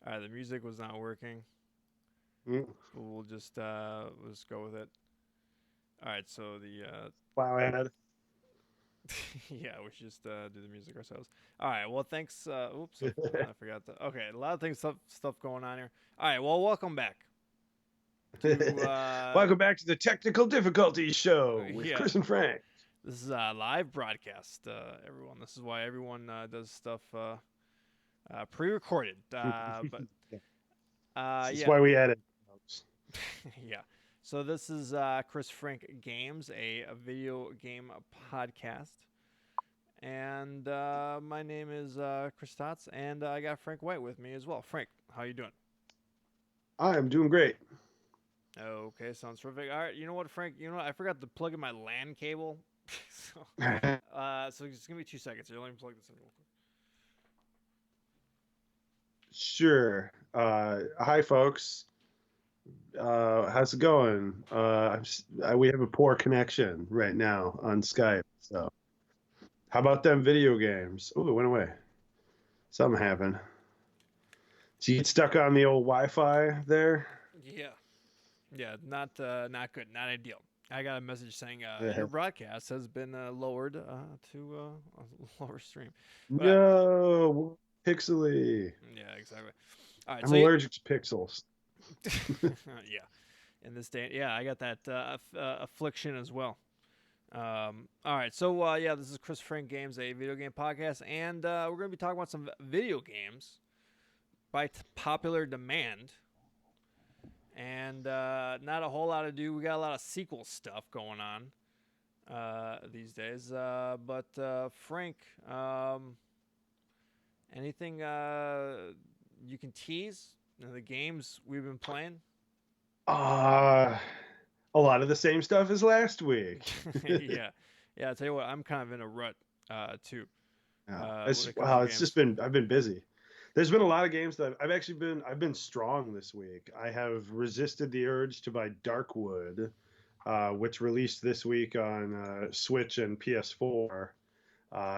All right, the music was not working, Mm, so we'll just go with it. All right, so the wow, ahead. yeah, we should just do the music ourselves. All right, well, thanks. Oops, I forgot to. Okay, a lot of things stuff going on here. All right, well, welcome back to Welcome back to the Technical Difficulties Show with yeah. Chris and Frank. This is a live broadcast, everyone. This is why everyone does stuff pre-recorded. But This is yeah, why we edit. yeah. So this is Chris Frank Games, a video game podcast, and my name is Chris Tots, and I got Frank White with me as well. Frank, how you doing? I am doing great. Okay, sounds terrific. All right, you know what, Frank? You know what? I forgot to plug in my LAN cable, so so just give me 2 seconds here. Let me plug this in real quick. Sure. Hi, folks. How's it going? We have a poor connection right now on Skype. So, how about them video games? Oh, it went away. Something happened. So you get stuck on the old Wi-Fi there? Yeah, yeah, not good, not ideal. I got a message saying your Yeah. broadcast has been lowered to a lower stream, but No, pixely. yeah, exactly. All right, I'm so yeah, allergic to pixels. yeah, in this day, yeah, I got that affliction as well. All right, so yeah, this is Chris Frank Games, a video game podcast, and we're gonna be talking about some video games by popular demand. And not a whole lot to do. We got a lot of sequel stuff going on these days. But Frank, anything you can tease? The games we've been playing? Uh, a lot of the same stuff as last week. Yeah, yeah. I tell you what, I'm kind of in a rut too Yeah, when it comes to it's just games. been I've been busy. There's been a lot of games that I've been strong this week. I have resisted the urge to buy Darkwood, which released this week on Switch and PS4.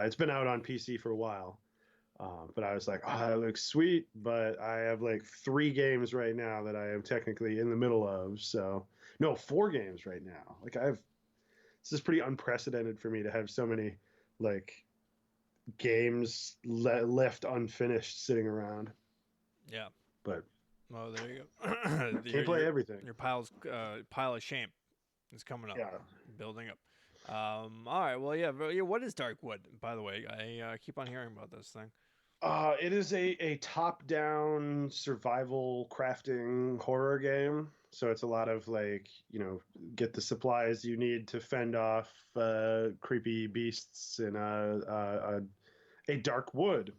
It's been out on PC for a while, but I was like, oh, that looks sweet. But I have like 3 games right now that I am technically in the middle of. So no, 4 games right now. Like this is pretty unprecedented for me to have so many like games left unfinished sitting around. Yeah. But Oh, there you go. can't play everything. Your pile of shame is coming up, Yeah. building up. All right. Well, yeah. Yeah. What is Darkwood? By the way, I keep on hearing about this thing. It is a top-down survival crafting horror game. So it's a lot of like, get the supplies you need to fend off creepy beasts in a dark wood.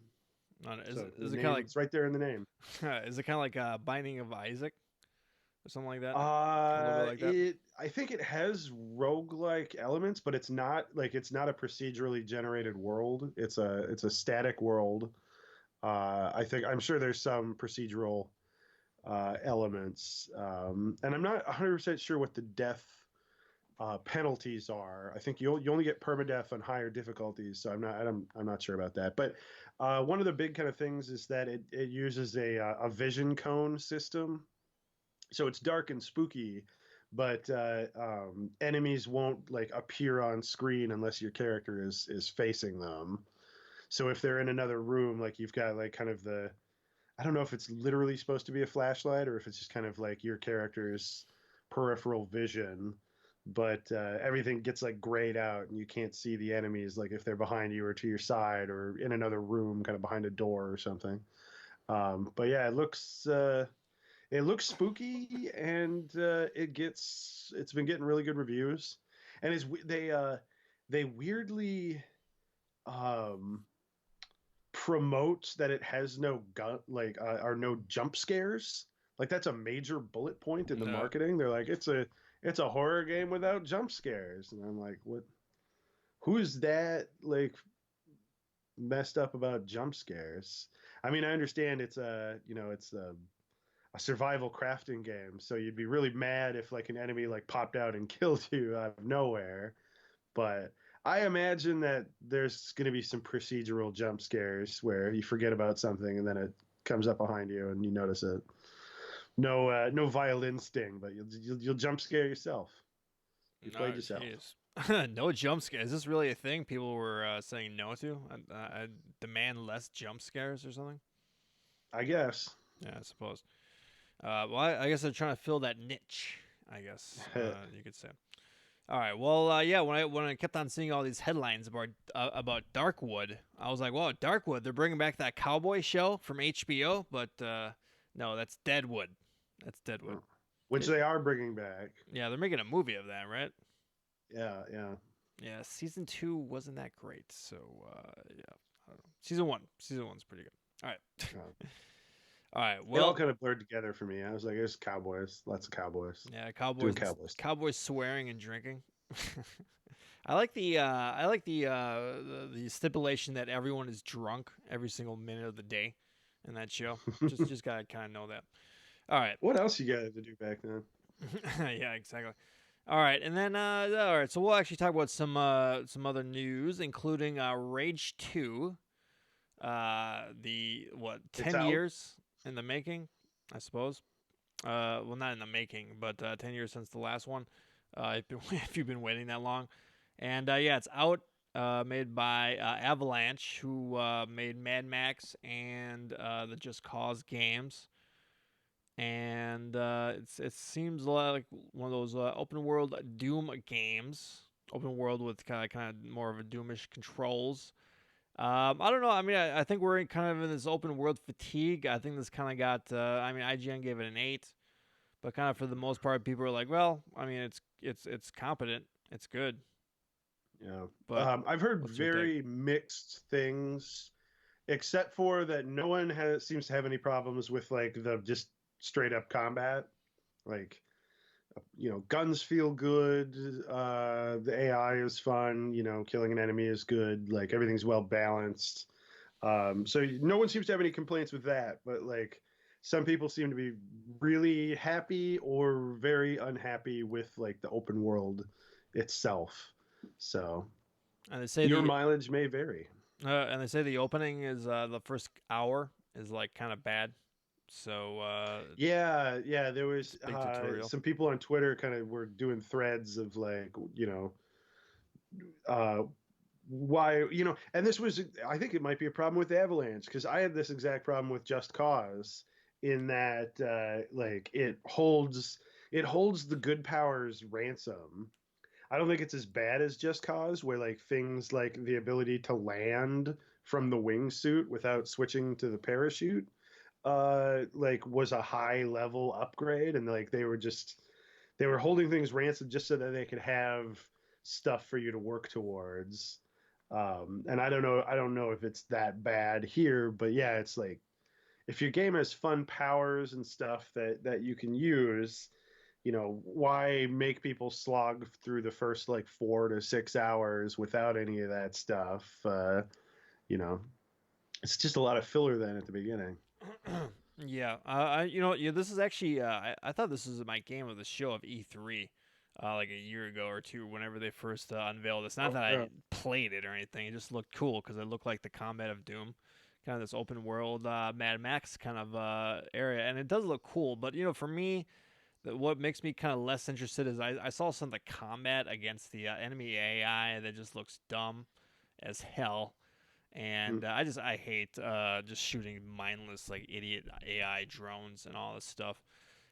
So the Is it kind name, it's right there in the name. of is it kind of like Binding of Isaac or something like that? A little bit like that. I think it has roguelike elements, but it's not a procedurally generated world. It's a static world. I'm sure there's some procedural elements, and I'm not 100% sure what the death penalties are. I think you only get permadeath on higher difficulties, so I'm not sure about that. But one of the big kind of things is that it uses a vision cone system, so it's dark and spooky, but enemies won't like appear on screen unless your character is facing them. So if they're in another room, like you've got like kind of the, I don't know if it's literally supposed to be a flashlight or if it's just kind of like your character's peripheral vision, but everything gets like grayed out and you can't see the enemies, like if they're behind you or to your side or in another room, kind of behind a door or something. But yeah, it looks spooky and it's been getting really good reviews, and they weirdly um promote that it has no gun like or no jump scares. Like that's a major bullet point in the No. marketing. They're like it's a horror game without jump scares, and I'm like, what? Who's that like messed up about jump scares? I mean, I understand it's a survival crafting game, so you'd be really mad if like an enemy like popped out and killed you out of nowhere. But I imagine that there's going to be some procedural jump scares where you forget about something and then comes up behind you and you notice it. No violin sting, but you'll jump scare yourself. You played Oh, yourself. jeez. No jump scare. Is this really a thing people were saying no to? I demand less jump scares or something? I guess. Yeah, I suppose. Well, I guess they're trying to fill that niche. I guess you could say. All right. Well, yeah. When I kept on seeing all these headlines about Darkwood, I was like, "Whoa, Darkwood! They're bringing back that cowboy show from HBO." But no, that's Deadwood. That's Deadwood. Which It, they are bringing back. yeah, they're making a movie of that, right? Yeah, yeah. Yeah, season two wasn't that great. So yeah, I don't know. Season one's pretty good. All right. Uh, All right. it all Well, kind of blurred together for me. I was like, there's cowboys, lots of cowboys yeah, doing cowboys cowboy stuff. cowboys swearing and drinking. I like the stipulation that everyone is drunk every single minute of the day in that show. Just gotta kind of know that. All right. What else you got to do back then? Yeah, exactly. All right, and then all right, so we'll actually talk about some other news, including Rage 2. The what It's 10 out. years in the making, I suppose. Well, not in the making, but 10 years since the last one. If you've been waiting that long, and yeah, it's out. Made by Avalanche, who made Mad Max and the Just Cause games, and it seems like one of those open world Doom games. Open world with kind of more of a Doomish controls. I don't know. I mean, I think we're kind of in this open world fatigue. I think this kind of got. I mean, IGN gave it an 8, but kind of for the most part, people are like, well, I mean, it's competent, it's good, Yeah. but I've heard what's your take? very mixed things, except for that no one has seems to have any problems with like the just straight up combat. Like, guns feel good. The AI is fun. Killing an enemy is good. Like everything's well balanced. So no one seems to have any complaints with that. But like some people seem to be really happy or very unhappy with like the open world itself. So And they say your the mileage may vary. opening is the first hour is like kind of bad, so Yeah, yeah. There it's was a big tutorial. some people on Twitter kind of were doing threads of like, uh, why, and this was, I think it might be a problem with Avalanche because I had this exact problem with Just Cause in that like it holds the good powers ransom. I don't think it's as bad as Just Cause, where like things like the ability to land from the wingsuit without switching to the parachute like was a high level upgrade, and like they were holding things ransom just so that they could have stuff for you to work towards. And I don't know if it's that bad here, but yeah, it's like if your game has fun powers and stuff that you can use, why make people slog through the first like 4 to 6 hours without any of that stuff? You know, it's just a lot of filler then at the beginning. Yeah, yeah, this is actually I thought this was my game of the show of E3, like a year ago or two, whenever they first unveiled this. Not Oh, that yeah. I played it or anything; it just looked cool because it looked like the combat of Doom, kind of this open world Mad Max kind of area, and it does look cool. But for me, what makes me kind of less interested is I saw some of the combat against the enemy AI that just looks dumb as hell, and I hate just shooting mindless like idiot AI drones and all this stuff.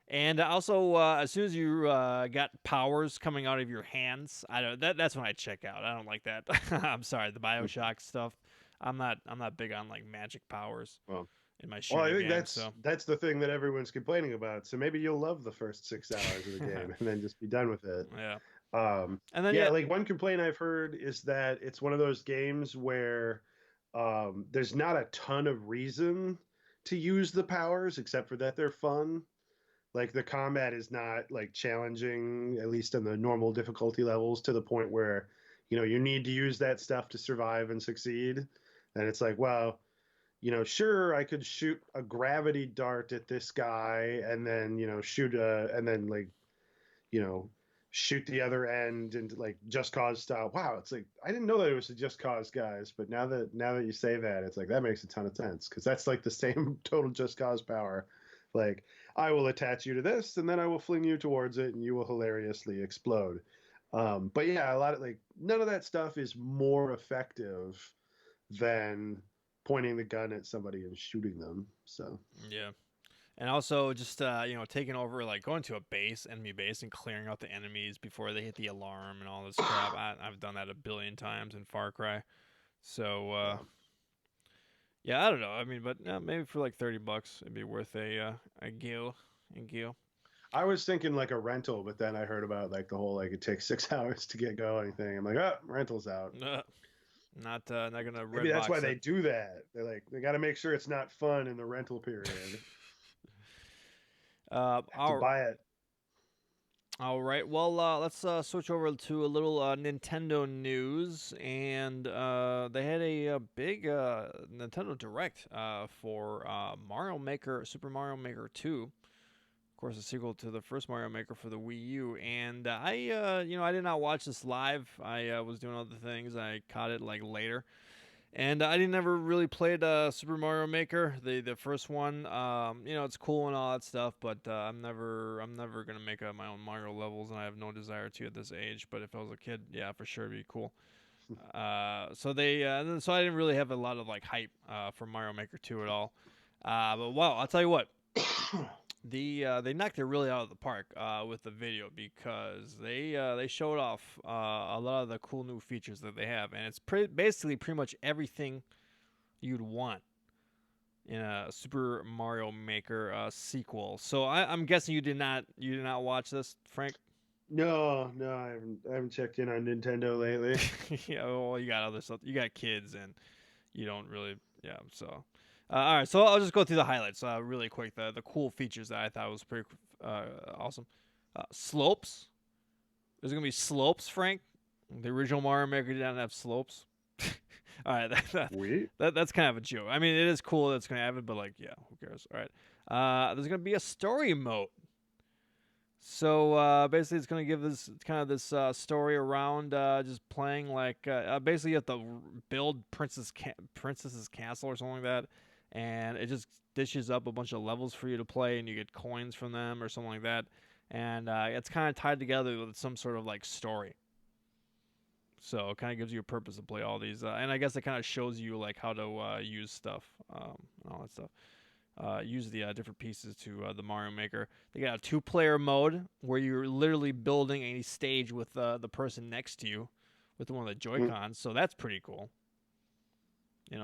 And also, as soon as you got powers coming out of your hands, I don't. That's when I check out. I don't like that. I'm sorry, the Bioshock stuff. I'm not big on like magic powers Well, in my well, I shooting think games. that's So that's the thing that everyone's complaining about. So maybe you'll love the first 6 hours of the game and then just be done with it. yeah, and then Yeah, yeah, like one complaint I've heard is that it's one of those games where there's not a ton of reason to use the powers except for that they're fun. Like the combat is not like challenging, at least in the normal difficulty levels, to the point where you need to use that stuff to survive and succeed. And it's like, well, sure, I could shoot a gravity dart at this guy and then, shoot and then like, you know, shoot the other end and like Just Cause style. Wow, it's like I didn't know that it was the Just Cause guys, but now that you say that, it's like that makes a ton of sense because that's like the same total Just Cause power. Like I will attach you to this, and then I will fling you towards it, and you will hilariously explode. But yeah, a lot of like none of that stuff is more effective than pointing the gun at somebody and shooting them. So Yeah. And also just taking over, like going to a base, enemy base, and clearing out the enemies before they hit the alarm and all this crap. I've done that a billion times in Far Cry. So yeah. yeah, I don't know. I mean, but maybe for like $30, it'd be worth a go. A go. I was thinking like a rental, but then I heard about like the whole like it takes 6 hours to get going thing. I'm like, oh, rental's out. Not gonna Maybe red that's why box they it. do that. They're like they got to make sure it's not fun in the rental period. Have to All buy it. All right. Well, let's switch over to a little Nintendo news, and they had a big Nintendo Direct for Mario Maker, Super Mario Maker 2. Of course, a sequel to the first Mario Maker for the Wii U. And I did not watch this live. I was doing other things. I caught it like later. And I didn't ever really played Super Mario Maker, the first one. It's cool and all that stuff, but I'm never gonna make my own Mario levels, and I have no desire to at this age. But if I was a kid, yeah, for sure, it'd be cool. So I didn't really have a lot of like hype for Mario Maker 2 at all. But wow, I'll tell you what, they knocked it really out of the park with the video because they showed off a lot of the cool new features that they have, and it's basically pretty much everything you'd want in a Super Mario Maker sequel. So I'm guessing you did not watch this, Frank. No, I haven't checked in on Nintendo lately. Yeah, well, you got other stuff. You got kids, and you don't really. Yeah, so. All right, so I'll just go through the highlights really quick. The cool features that I thought was pretty awesome. Slopes. There's gonna be slopes, Frank. The original Mario Maker didn't have slopes. All right, Sweet. that's kind of a joke. I mean, it is cool that's gonna happen, but like, yeah, who cares? All right. There's gonna be a story mode. So basically, it's gonna give this kind of this story around just playing like basically you have to build princess's castle or something like that, and it just dishes up a bunch of levels for you to play, and you get coins from them or something like that, and it's kind of tied together with some sort of like story. So it kind of gives you a purpose to play all these, and I guess it kind of shows you like how to use stuff, and all that stuff. Use the different pieces to the Mario Maker. They got a two-player mode where you're literally building a stage with the person next to you with one of the Joy Mm. Cons. So that's pretty cool.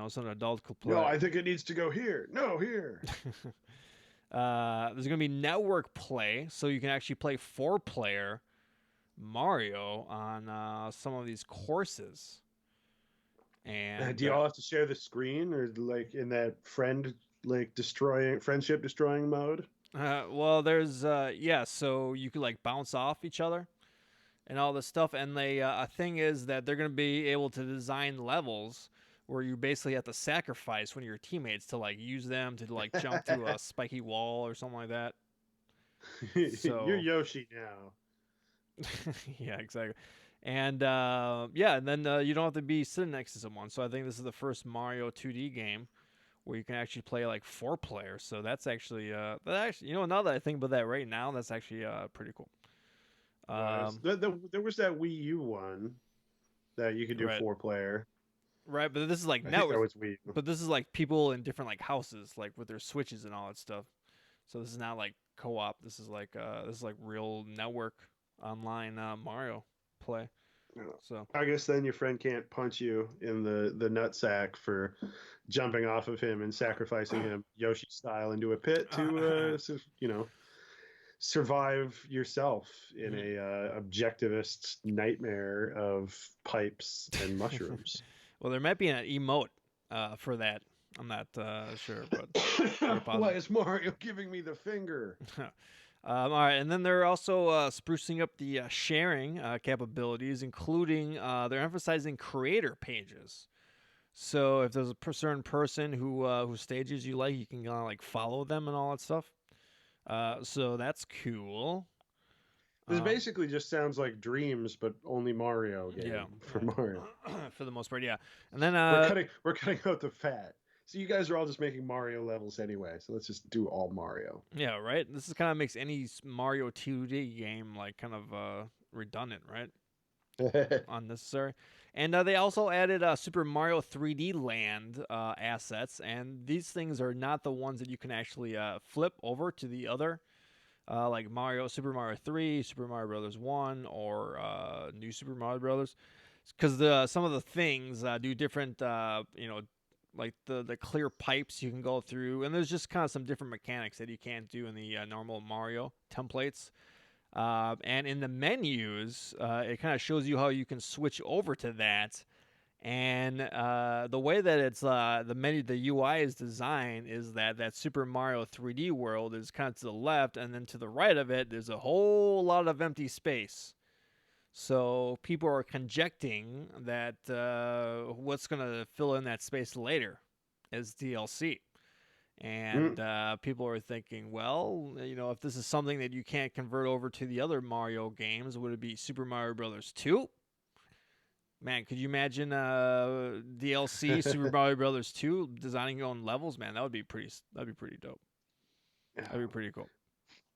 So an adult could No, play. I think it needs to go here. No, here. There's gonna be network play, so you can actually play four-player Mario on some of these courses. And Do you all have to share the screen or like in that friendship destroying mode? well, there's yeah, so you could like bounce off each other and all this stuff. And a thing is that they're going to be able to design levels where you basically have to sacrifice one of your teammates to like use them to like jump through a spiky wall or something like that. You're So Yoshi now. yeah, exactly. And yeah, and then you don't have to be sitting next to someone. So I think this is the first Mario 2D game where you can actually play like four players. So that's actually now that I think about that right now, that's actually pretty cool. Was Um, there was that Wii U one that you could do right. 4 player. Right, but this is like I think that network. was Wii U. But this is like people in different like houses, like with their switches and all that stuff. So this is not like co-op. This is like real network online Mario play. Yeah. So I guess then your friend can't punch you in the nutsack for jumping off of him and sacrificing him Yoshi style into a pit to survive yourself in mhm. a objectivist nightmare of pipes and mushrooms. Well, there might be an emote for that. I'm not sure, but very Why possible. is Mario giving me the finger? All right, and then they're also sprucing up the sharing capabilities, including they're emphasizing creator pages. So if there's a certain person who stages you like, you can like follow them and all that stuff. So that's cool. This basically just sounds like Dreams, but only Mario Yeah, game for Mario. for the most part, yeah. And then We're cutting out the fat. So you guys are all just making Mario levels anyway. So let's just do all Mario. yeah, right. This is kind of makes any Mario 2D game like kind of redundant, right? Unnecessary. And they also added Super Mario 3D Land assets, and these things are not the ones that you can actually flip over to the other, like Super Mario 3, Super Mario Brothers 1, or New Super Mario Brothers, because some of the things do different, like the clear pipes you can go through, and there's just kind of some different mechanics that you can't do in the normal Mario templates. And in the menus, it kind of shows you how you can switch over to that. And the way that it's the UI is designed is that Super Mario 3D world is kind of to the left, and then to the right of it, there's a whole lot of empty space. So people are conjecting that what's going to fill in that space later is DLC. And people are thinking, well, if this is something that you can't convert over to the other Mario games, would it be Super Mario Brothers 2? Man, could you imagine DLC Super Mario Brothers 2 designing your own levels? Man, that'd be pretty dope. That'd be pretty cool.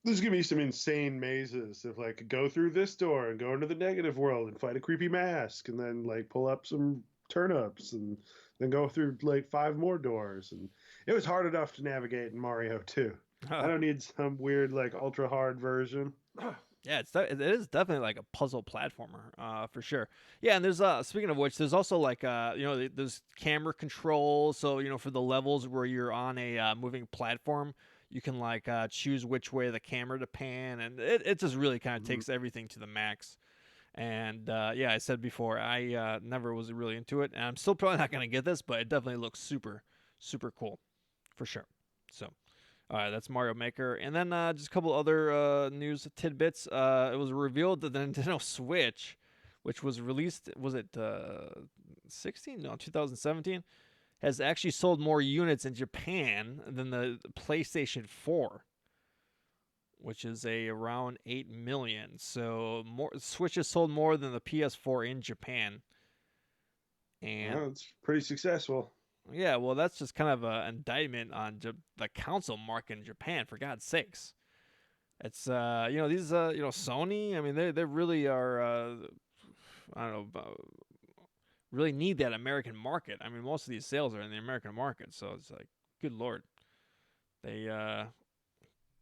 There's gonna be some insane mazes of like go through this door and go into the negative world and fight a creepy mask and then like pull up some turnips and then go through like 5 more doors. And it was hard enough to navigate in Mario 2. I don't need some weird like ultra hard version. Yeah, it is definitely like a puzzle platformer, for sure. Yeah, and there's speaking of which, there's also like there's camera control. So for the levels where you're on a moving platform, you can like choose which way the camera to pan, and it just really kind of takes everything to the max. And yeah, I said before, I never was really into it, and I'm still probably not gonna get this, but it definitely looks super cool, for sure. So. All right, that's Mario Maker. And then just a couple other news tidbits. It was revealed that the Nintendo Switch, which was released, was it 16? No, 2017, has actually sold more units in Japan than the PlayStation 4, which is around 8 million. So Switch has sold more than the PS4 in Japan. And it's pretty successful. yeah, well, that's just kind of an indictment on the console market in Japan, for God's sakes. It's these Sony. I mean, they really are. I don't know. Really need that American market. I mean, most of these sales are in the American market, so it's like, good lord, they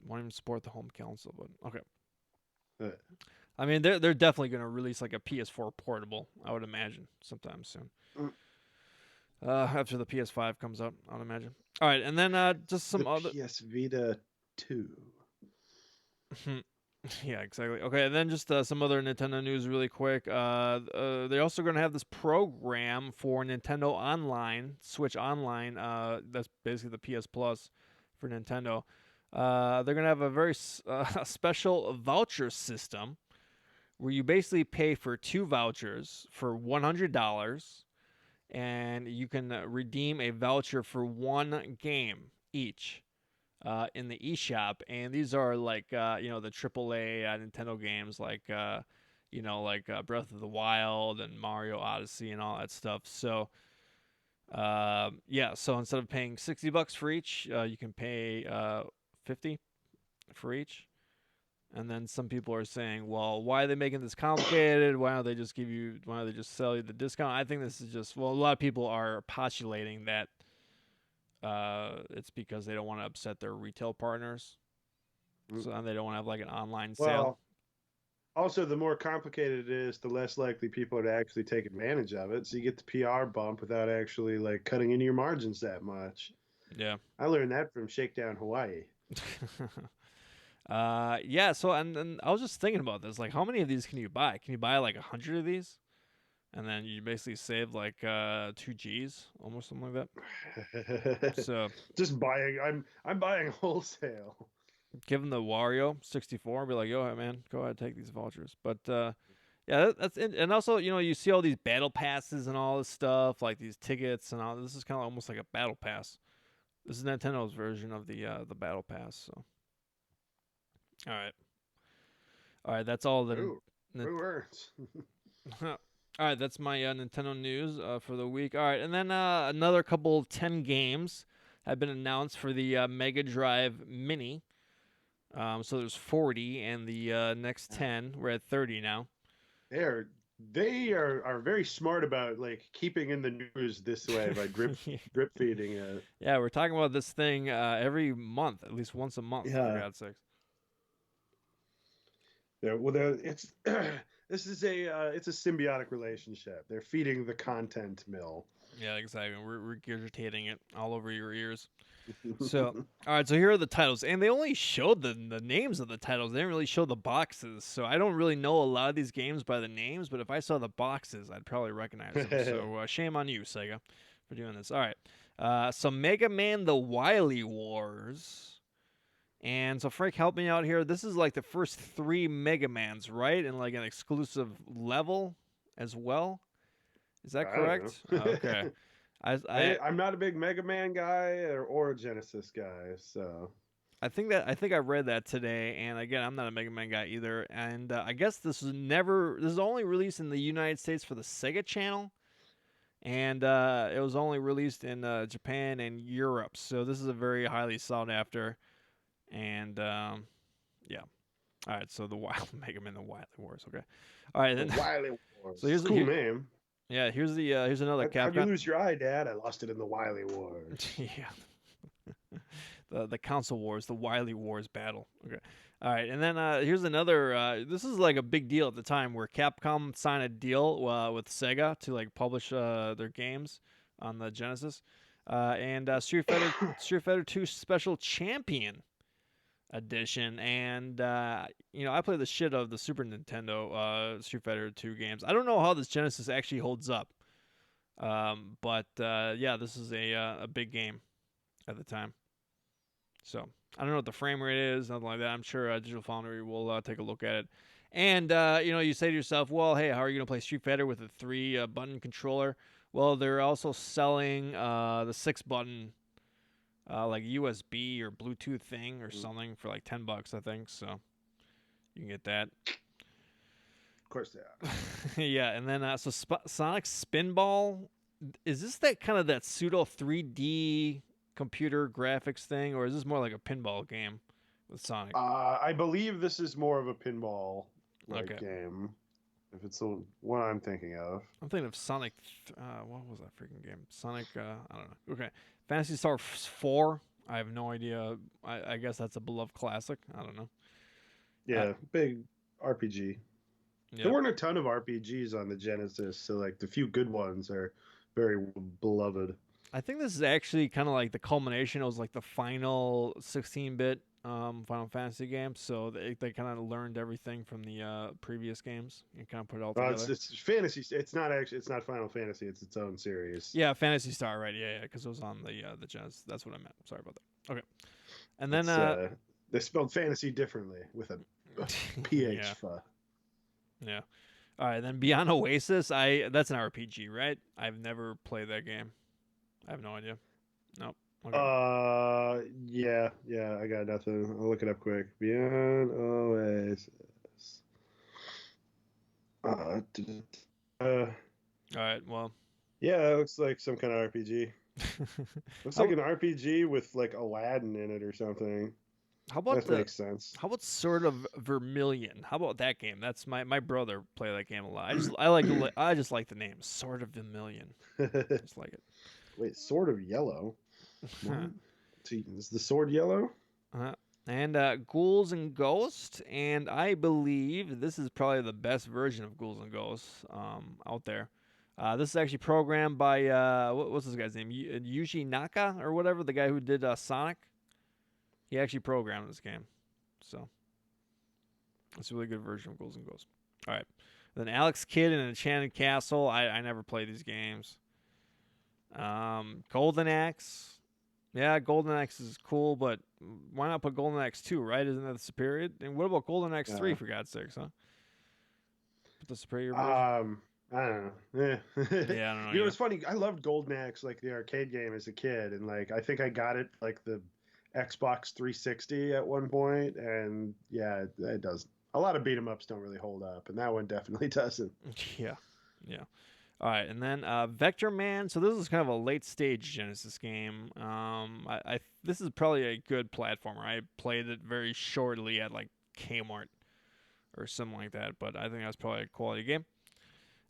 won't even support the home console. But okay. I mean, they're definitely going to release like a PS4 portable. I would imagine sometime soon. After the PS5 comes out, I would imagine. All right, and then just some other PS Vita 2. Yeah, exactly. Okay, and then just some other Nintendo news really quick. They're also going to have this program for Nintendo Online, Switch Online. That's basically the PS Plus for Nintendo. They're going to have a very special voucher system where you basically pay for 2 vouchers for $100, and you can redeem a voucher for 1 game each in the eShop. And these are like the AAA Nintendo games like Breath of the Wild and Mario Odyssey and all that stuff. So yeah, so instead of paying $60 for each, you can pay 50 for each. And then some people are saying, well, why are they making this complicated? Why don't they just sell you the discount? I think this is just, well, a lot of people are postulating that it's because they don't want to upset their retail partners. So and they don't want to have like an online sale. Well, also, the more complicated it is, the less likely people are to actually take advantage of it. So you get the PR bump without actually like cutting into your margins that much. Yeah. I learned that from Shakedown Hawaii. Yeah, so and I was just thinking about this, like how many of these can you buy? Can you buy like 100 of these? And then you basically save like 2 G's, almost something like that. So just buying, I'm buying wholesale. Give them the Wario 64 and be like, yo, man, go ahead, take these vouchers. But yeah, that's it. And also, you see all these battle passes and all this stuff, like these tickets and all. This is kind of almost like a battle pass. This is Nintendo's version of the battle pass. So, all right. All right, that's all the. Ooh, true words. All right, that's my Nintendo news for the week. All right, and then another couple of 10 games have been announced for the Mega Drive Mini. So there's 40, and the next 10, we're at 30 now. They're they are very smart about like keeping in the news this way by drip feeding it. Yeah, we're talking about this thing every month, at least once a month, for Yeah. God's sakes. It's this is a it's a symbiotic relationship. They're feeding the content mill. Yeah, exactly. We're regurgitating it all over your ears. So, all right. So here are the titles, and they only showed the names of the titles. They didn't really show the boxes. So I don't really know a lot of these games by the names. But if I saw the boxes, I'd probably recognize them. So shame on you, Sega, for doing this. All right. So Mega Man: The Wily Wars. And so Frank, help me out here. This is like the first 3 Mega Mans, right? And like an exclusive level as well. Is that I don't correct? Okay. know. I I'm not a big Mega Man guy or a Genesis guy, so I think I read that today, and again, I'm not a Mega Man guy either. And I guess this is only released in the United States for the Sega Channel, and it was only released in Japan and Europe. So this is a very highly sought after, and yeah. All right, so the Wild Mega Man, the Wily Wars. Okay, all right the then. Wily Wars. So here's Cool name. yeah, here's another How'd you Capcom. lose your eye, Dad? I lost it in the Wily Wars. Yeah, the Council Wars, the Wily Wars battle. Okay, all right, and then here's another. This is like a big deal at the time, where Capcom signed a deal with Sega to like publish their games on the Genesis, and Street Fighter 2 Special Champion Edition, and I play the shit out of the Super Nintendo Street Fighter 2 games. I don't know how this Genesis actually holds up, but yeah, this is a big game at the time. So I don't know what the frame rate is, nothing like that. I'm sure Digital Foundry will take a look at it. And you say to yourself, well, hey, how are you gonna play Street Fighter with a 3 button controller? Well, they're also selling the 6 button like USB or Bluetooth thing or something for like $10, I think. So you can get that. Of course they are. Yeah, and then Sonic Spinball. Is this that kind of that pseudo 3D computer graphics thing, or is this more like a pinball game with Sonic? I believe this is more of a pinball like Okay, game. If it's the one I'm thinking of. I'm thinking of Sonic. What was that freaking game? Sonic. I don't know. Okay, Fantasy Star 4. I have no idea. I guess that's a beloved classic. I don't know. Yeah, big RPG. Yeah. There weren't a ton of RPGs on the Genesis, so like the few good ones are very beloved. I think this is actually kind of like the culmination. It was like the final 16-bit Final Fantasy game, so they kind of learned everything from the previous games and kind of put it all together. It's fantasy. It's not actually. It's not Final Fantasy. It's its own series. Yeah, Fantasy Star, right? Yeah, because it was on the Genesis. That's what I meant. Sorry about that. Okay, and then they spelled fantasy differently with a PH. Yeah. Yeah. All right, then Beyond Oasis. That's an RPG, right? I've never played that game. I have no idea. Nope. Okay. Yeah. I got nothing. I'll look it up quick. Beyond Oasis. All right. Well. Yeah, it looks like some kind of RPG. Looks like an RPG with like Aladdin in it or something. How about that makes sense. How about Sword of Vermilion? How about that game? That's my brother played that game a lot. I just like the name Sword of Vermilion. Just like it. Wait, Sword of Yellow. Is the sword yellow? And Ghouls and Ghosts, and I believe this is probably the best version of Ghouls and Ghosts out there. This is actually programmed by what's this guy's name? Yuji Naka or whatever, the guy who did Sonic. He actually programmed this game, so it's a really good version of Ghouls and Ghosts. All right, then Alex Kidd and Enchanted Castle. I never play these games. Golden Axe. Yeah, Golden Axe is cool, but why not put Golden Axe 2, right? Isn't that the superior? And what about Golden Axe 3, for God's sakes, huh? Put the superior version? I don't know. Yeah, I don't know. It's funny. I loved Golden Axe, like the arcade game as a kid, and like I think I got it like the Xbox 360 at one point, and yeah, it does. A lot of beat 'em ups don't really hold up, and that one definitely doesn't. Yeah, yeah. All right, and then Vector Man. So this is kind of a late stage Genesis game. This is probably a good platformer. I played it very shortly at like Kmart or something like that, but I think that's probably a quality game.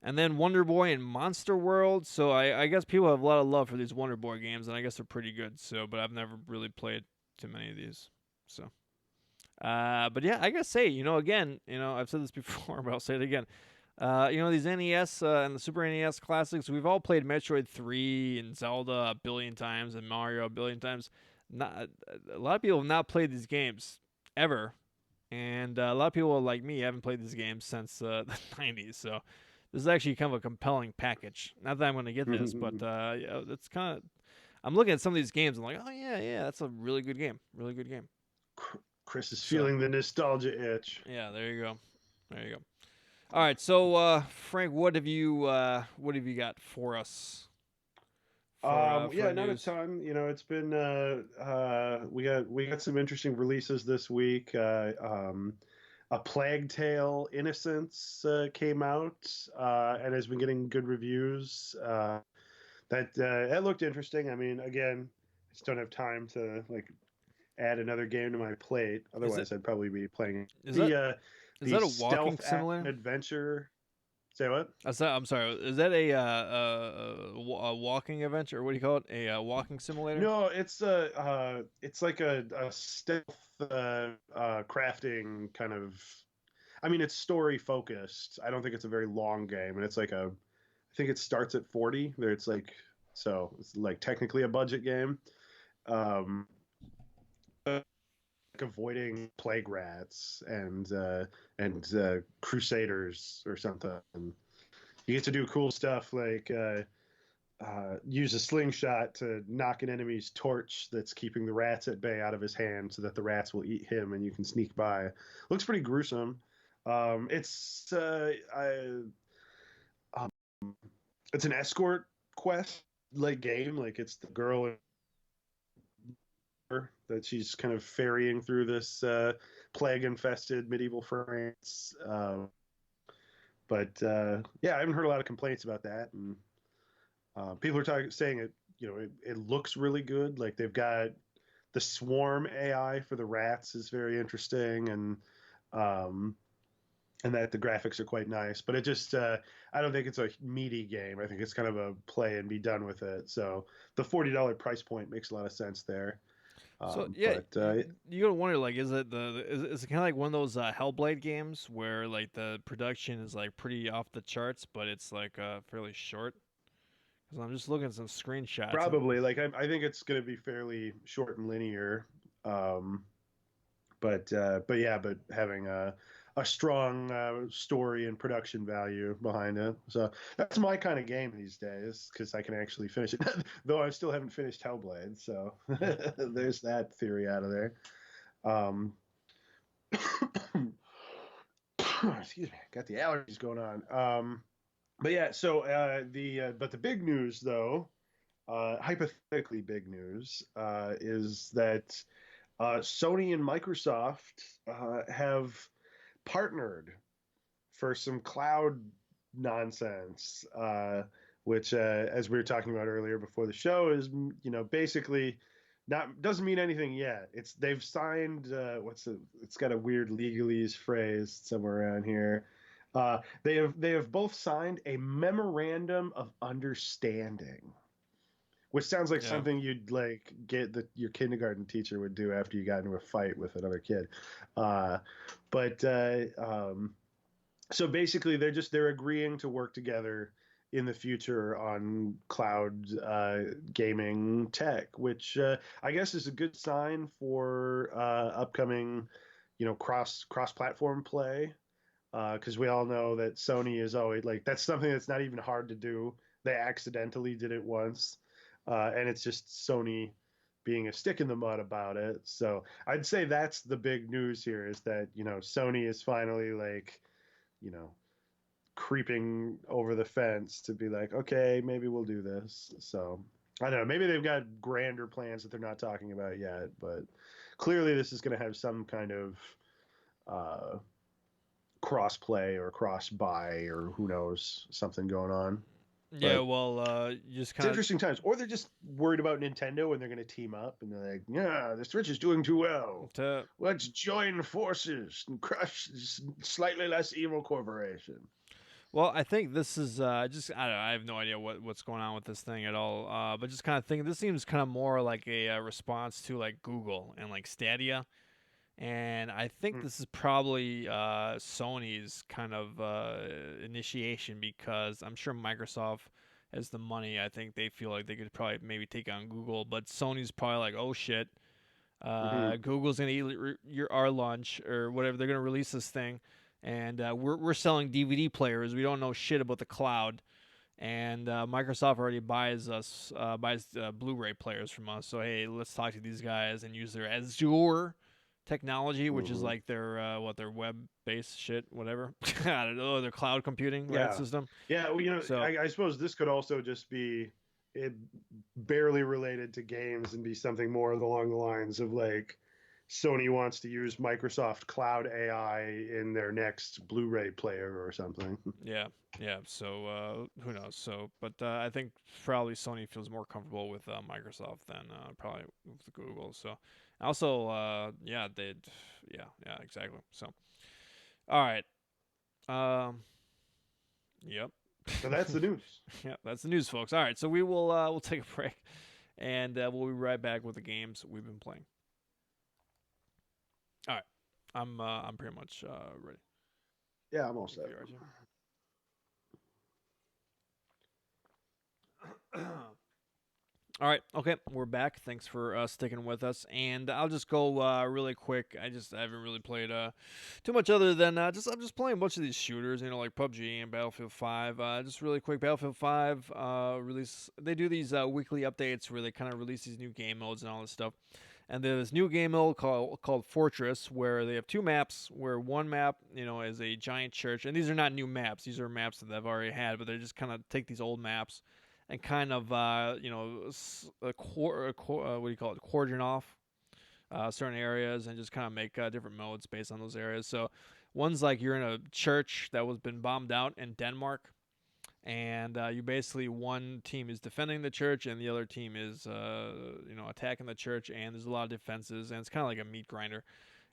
And then Wonder Boy and Monster World. So I guess people have a lot of love for these Wonder Boy games, and I guess they're pretty good. So, but I've never really played too many of these. So, but yeah, I gotta say, again, I've said this before, but I'll say it again. These NES and the Super NES classics, we've all played Metroid 3 and Zelda a billion times and Mario a billion times. Not a lot of people have not played these games ever, and a lot of people like me haven't played these games since the 90s. So this is actually kind of a compelling package. Not that I'm going to get this, but it's kind of. I'm looking at some of these games. I'm like, oh yeah, that's a really good game. Really good game. Chris is So feeling the nostalgia itch. yeah, there you go. There you go. All right, so Frank, what have you got for us for Yeah, not a news? ton. It's been we got some interesting releases this week. A Plague Tale: Innocence came out and has been getting good reviews. That looked interesting. I mean, again, I just don't have time to like add another game to my plate. Is it Otherwise, I'd probably be playing is that the is the that a walking stealth simulator? adventure. Say what? I'm sorry. Is that a walking adventure? Or what do you call it? A walking simulator? No, it's like a stealth crafting kind of. I mean, it's story focused. I don't think it's a very long game, and it's like I think it starts at 40. There, it's like technically a budget game. Um, like avoiding plague rats and crusaders or something. And you get to do cool stuff like use a slingshot to knock an enemy's torch that's keeping the rats at bay out of his hand so that the rats will eat him and you can sneak by. Looks pretty gruesome. It's um, it's an escort quest like game. Like it's the girl that she's kind of ferrying through this plague infested medieval France. But yeah, I haven't heard a lot of complaints about that, and people are saying it. It looks really good. Like they've got the swarm AI for the rats is very interesting, um, and that the graphics are quite nice. But it just I don't think it's a meaty game. I think it's kind of a play and be done with it. So the $40 price point makes a lot of sense there. So yeah, But you gotta wonder like, is it is it kind of like one of those Hellblade games where like the production is like pretty off the charts, but it's like fairly short? Because I'm just looking at some screenshots and probably like I think it's going to be fairly short and linear. Um, but yeah, but having a strong story and production value behind it. So that's my kind of game these days because I can actually finish it. Though I still haven't finished Hellblade, so there's that theory out of there. Um, excuse me, got the allergies going on. But yeah, so the big news though, hypothetically big news, is that Sony and Microsoft have partnered for some cloud nonsense, which, as we were talking about earlier before the show, is basically not doesn't mean anything yet. They've signed it's got a weird legalese phrase somewhere around here. They have both signed a memorandum of understanding, which sounds like yeah. something you'd like get that your kindergarten teacher would do after you got into a fight with another kid. Uh, but so basically, they're agreeing to work together in the future on cloud gaming tech, which I guess is a good sign for upcoming, cross platform play. Because we all know that Sony is always like that's something that's not even hard to do. They accidentally did it once, and it's just Sony being a stick in the mud about it. So I'd say that's the big news here is that Sony is finally like you know creeping over the fence to be like, okay, maybe we'll do this. So I don't know. Maybe they've got grander plans that they're not talking about yet, but clearly this is going to have some kind of uh, cross play or cross buy or who knows, something going on. Yeah, But well, you just it's kind interesting times. Or they're just worried about Nintendo and they're going to team up and they're like, yeah, the Switch is doing too well. of Let's join forces and crush this slightly less evil corporation. well, I think this is just I don't know. I have no idea what's going on with this thing at all. But just kind of thinking, this seems kind of more like a, response to like Google and like Stadia, and I think Mm. this is probably Sony's kind of initiation because I'm sure Microsoft has the money. I think they feel like they could probably maybe take on Google, but Sony's probably like, oh shit, Mm-hmm. Google's gonna eat our lunch or whatever. They're gonna release this thing, and we're selling DVD players. We don't know shit about the cloud, and Microsoft already buys Blu-ray players from us. So hey, let's talk to these guys and use their Azure technology, which is Mm-hmm. like their web-based shit, whatever. I don't know, their cloud computing right Yeah. system. Yeah. Well, So I suppose this could also just be it barely related to games and be something more along the lines of like Sony wants to use Microsoft Cloud AI in their next Blu-ray player or something. yeah, yeah. So who knows? So, but I think probably Sony feels more comfortable with Microsoft than probably with Google. So, also, yeah, yeah, exactly. So, all right, yep, So that's the news. yeah, that's the news, folks. All right, so we'll take a break, and we'll be right back with the games we've been playing. All right, I'm pretty much ready. Yeah, I'm all set. If you are too. All right, okay, we're back. Thanks for sticking with us, and I'll just go really quick. I haven't really played too much other than I'm just playing a bunch of these shooters, like PUBG and Battlefield 5. Just really quick, Battlefield 5 release. They do these weekly updates where they kind of release these new game modes and all this stuff. And there's this new game mode called Fortress, where they have two maps. Where one map, is a giant church, and these are not new maps; these are maps that they've already had, but they just kind of take these old maps and kind of what do you call it, cordon off certain areas and just kind of make different modes based on those areas. So one's like you're in a church that was been bombed out in Denmark, and you basically one team is defending the church and the other team is attacking the church, and there's a lot of defenses and it's kind of like a meat grinder.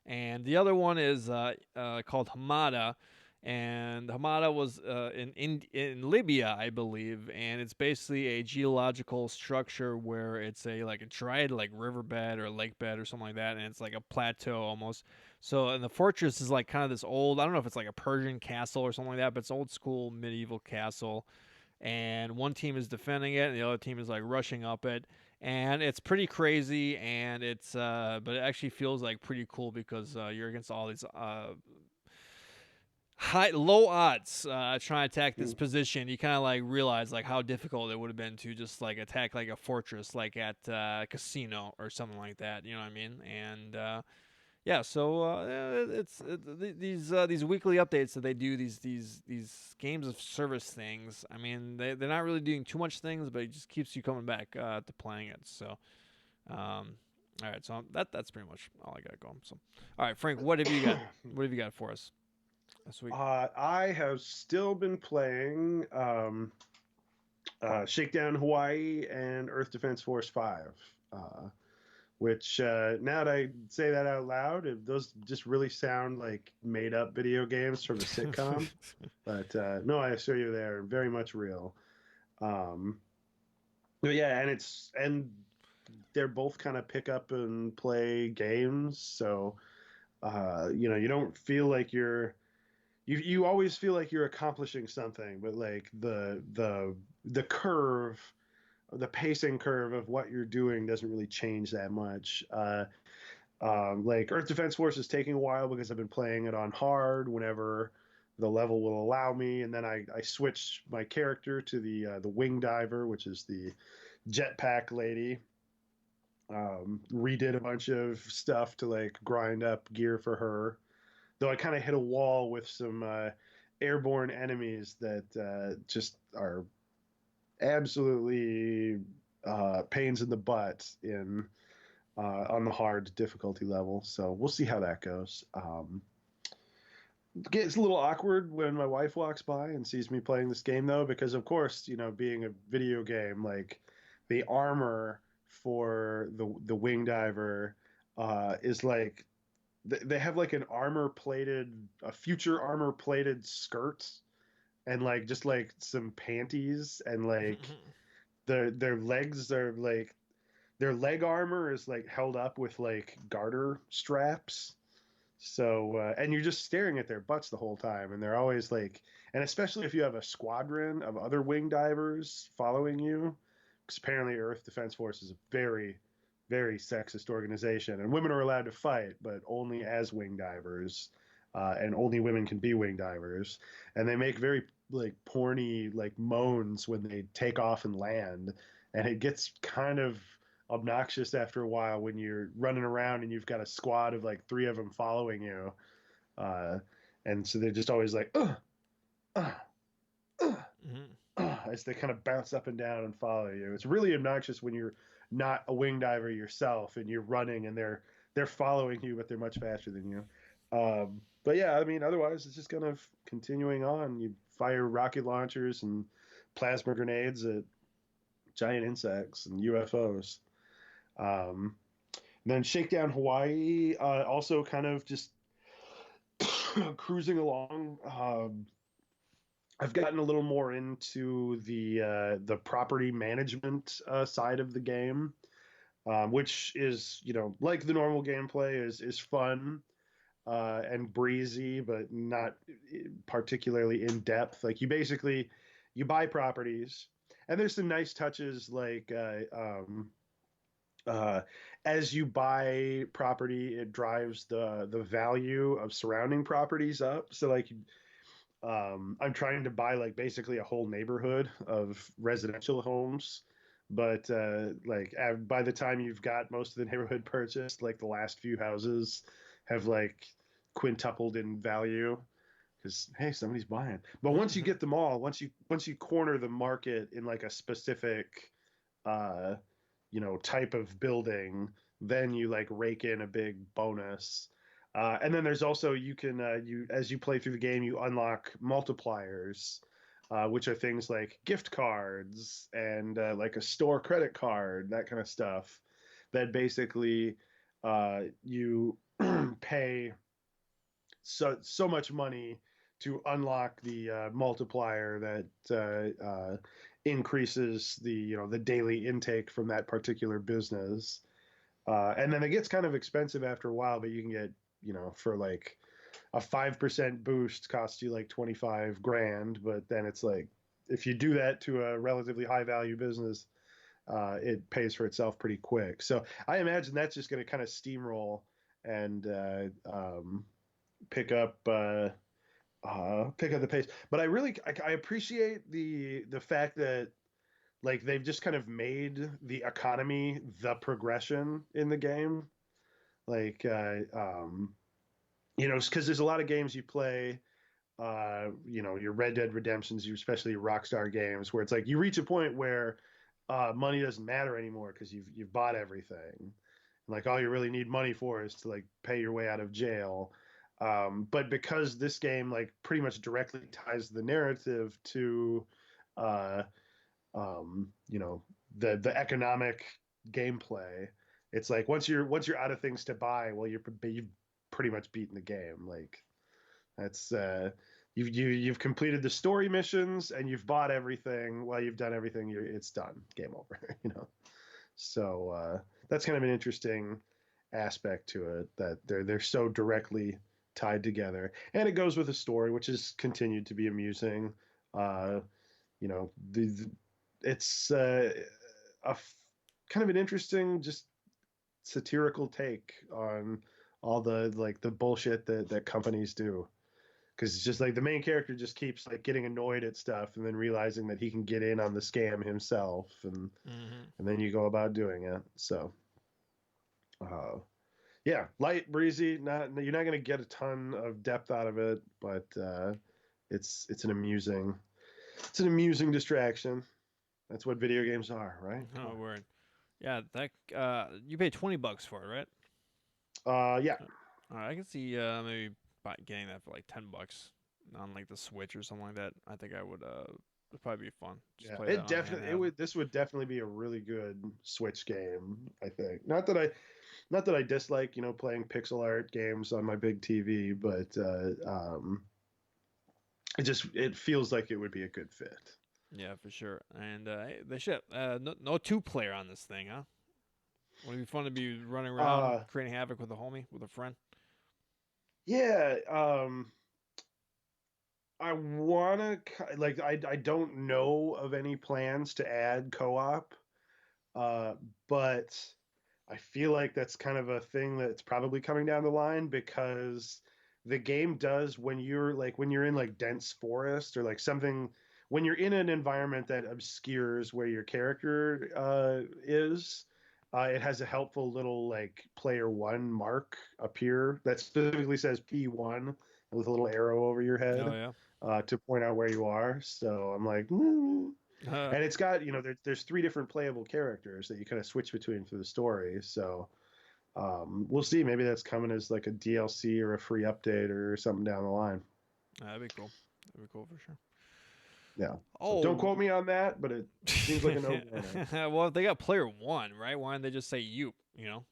And the other one is called Hamada, and Hamada was in Libya, I believe, and it's basically a geological structure where it's a dried like riverbed or lake bed or something like that, and it's like a plateau almost. So, and the fortress is like kind of this old. I don't know if it's like a Persian castle or something like that, but it's old school medieval castle. And one team is defending it, and the other team is like rushing up it, and it's pretty crazy, and but it actually feels like pretty cool because you're against all these low odds trying to attack this Mm. position. You kind of like realize like how difficult it would have been to just like attack like a fortress like at casino or something like that. You know what I mean? And yeah, so these weekly updates that they do, these games of service things. I mean, they're not really doing too much things, but it just keeps you coming back to playing it. So, all right, so that's pretty much all I got going. So, all right, Frank, what have you got? What have you got for us this week? I have still been playing Shakedown Hawaii and Earth Defense Force 5. Which now that I say that out loud, those just really sound like made up video games from a sitcom. But no, I assure you they're very much real. Um, but yeah, and they're both kind of pick up and play games. So you don't feel like you always feel like you're accomplishing something, but like the curve, the pacing curve of what you're doing doesn't really change that much. Like Earth Defense Force is taking a while because I've been playing it on hard whenever the level will allow me, and then I switched my character to the wing diver, which is the jetpack lady. Redid a bunch of stuff to like grind up gear for her. Though I kind of hit a wall with some airborne enemies that just are absolutely pains in the butt in on the hard difficulty level. So we'll see how that goes. Gets a little awkward when my wife walks by and sees me playing this game though, because of course, being a video game, like the armor for the wing diver is like they have like an armor plated, a future armor plated skirt and like just like some panties and like their legs are like their leg armor is like held up with like garter straps. So, and you're just staring at their butts the whole time, and they're always like, and especially if you have a squadron of other wing divers following you, because apparently Earth Defense Force is a very, very sexist organization, and women are allowed to fight, but only as wing divers, and only women can be wing divers, and they make very like porny like moans when they take off and land, and it gets kind of obnoxious after a while when you're running around and you've got a squad of like three of them following you. Uh, and so they're just always like, uh, uh, as they kind of bounce up and down and follow you. It's really obnoxious when you're not a wing diver yourself and you're running and they're following you, but they're much faster than you. But yeah, I mean, otherwise it's just kind of continuing on. You fire rocket launchers and plasma grenades at giant insects and UFOs. Um, And then Shakedown Hawaii, also kind of just cruising along. I've gotten a little more into the property management side of the game, which is like the normal gameplay is fun and breezy, but not particularly in depth. Like you buy properties, and there's some nice touches like uh, as you buy property, it drives the value of surrounding properties up. So like I'm trying to buy like basically a whole neighborhood of residential homes, but like by the time you've got most of the neighborhood purchased, like the last few houses have like quintupled in value because hey, somebody's buying. But once you get them all, once you corner the market in like a specific uh, type of building, then you like rake in a big bonus. And then there's also you can you as you play through the game you unlock multipliers, which are things like gift cards and like a store credit card, that kind of stuff. That basically you pay so much money to unlock the multiplier that increases the daily intake from that particular business. And then it gets kind of expensive after a while, but you can get for like a 5% boost costs you like 25 grand, but then it's like if you do that to a relatively high value business, it pays for itself pretty quick. So I imagine that's just going to kind of steamroll and pick up pick up the pace. But I appreciate the fact that like they've just kind of made the economy the progression in the game. Like because there's a lot of games you play. Your Red Dead Redemptions, you especially Rockstar games, where it's like you reach a point where money doesn't matter anymore because you've bought everything. And like all you really need money for is to like pay your way out of jail. But because this game like pretty much directly ties the narrative to uh, the economic gameplay, it's like once you're out of things to buy, well you've pretty much beaten the game. Like that's you've completed the story missions and you've bought everything. Well, you've done everything. It's done. Game over. So that's kind of an interesting aspect to it that they're so directly tied together, and it goes with a story which has continued to be amusing. Uh, it's kind of an interesting, just satirical take on all the like the bullshit that companies do. Because it's just like the main character just keeps like getting annoyed at stuff and then realizing that he can get in on the scam himself, and then you go about doing it. So uh, yeah, light, breezy. Not you're not going to get a ton of depth out of it, but it's an amusing distraction. That's what video games are, right? Come Oh, word. Yeah, that you paid $20 for it, right? on. Yeah. All right, I can see maybe getting that for like $10 on like the Switch or something like that, I think I would it'd probably be fun. Just Yeah, play that it on definitely it handheld. would this would definitely be a really good Switch game, I think. Not that I dislike, playing pixel art games on my big TV, but it feels like it would be a good fit. Yeah, for sure. And hey, they should no two player on this thing, huh? Would it be fun to be running around Uh creating havoc with a homie, with a friend? yeah, I want to like I don't know of any plans to add co-op. Uh but I feel like that's kind of a thing that's probably coming down the line because the game does when you're in like dense forest or like something when you're in an environment that obscures where your character is, it has a helpful little like player one mark appear that specifically says P1 with a little arrow over your Oh head yeah. to point out where you are. So I'm like, and it's got there's three different playable characters that you kind of switch between through the story. So we'll see. Maybe that's coming as like a DLC or a free update or something down the line. That'd be cool. That'd be cool for sure. Yeah. So don't Oh. quote me on that, but it seems like a no-brainer. Well, if they got player one, right? Why didn't they just say you? You know,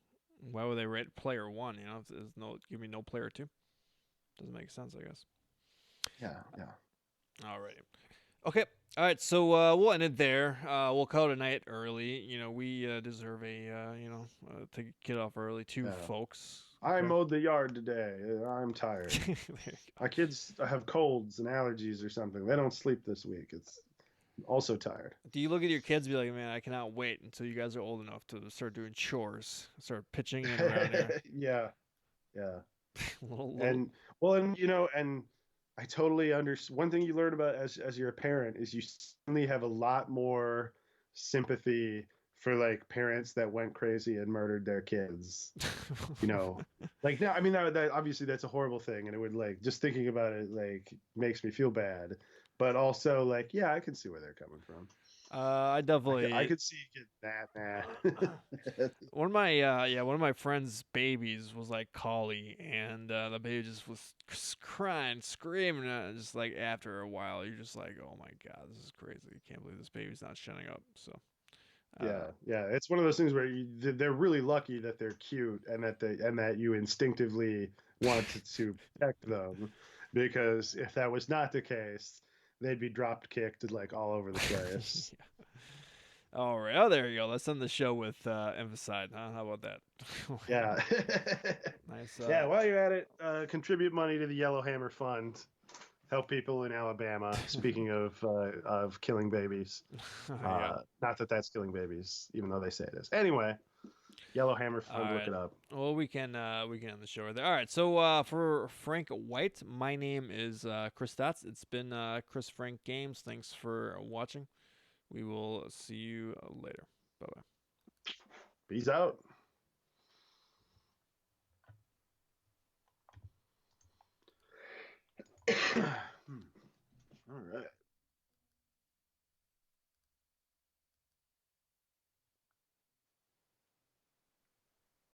why would they rate player one? You know, if there's no give me no player two. Doesn't make sense, I guess. Yeah, yeah. Alrighty. Okay. All right. So we'll end it there. We'll call it a night early. You know, we deserve a to get off early too, Yeah. folks. I Okay. mowed the yard today. I'm tired. There you My kids have colds and allergies or something. They don't sleep this week. It's also tired. Do you look at your kids and be like, man, I cannot wait until you guys are old enough to start doing chores, start pitching in around here? Yeah, yeah. little. And well, and I totally understand. One thing you learn about as you're a parent is you suddenly have a lot more sympathy for like parents that went crazy and murdered their kids. You know, like now, I mean that obviously that's a horrible thing, and it would like just thinking about it like makes me feel bad. But also like, yeah, I can see where they're coming from. I I definitely. could see you getting that mad. One of my friends' babies was like collie, and the baby just was crying, screaming, just like after a while, you're just like, oh my god, this is crazy. I can't believe this baby's not shutting up. So, uh, Yeah, yeah, it's one of those things where they're really lucky that they're cute and that you instinctively want to protect them, because if that was not the case, they'd be dropped kicked like all over the place. yeah. All right. Oh, there you go. Let's end the show with emphasized. Huh? How about that? Yeah, Nice. yeah. While you're at it, contribute money to the Yellowhammer Fund. Help people in Alabama. Speaking of killing babies, yeah. not that that's killing babies, even though they say it is. Anyway, Yellowhammer All Fund. Look right. it up. Well, we can end the show right there. All right. So for Frank White, my name is Chris Stotts. It's been Chris Frank Games. Thanks for watching. We will see you later. Bye Peace out.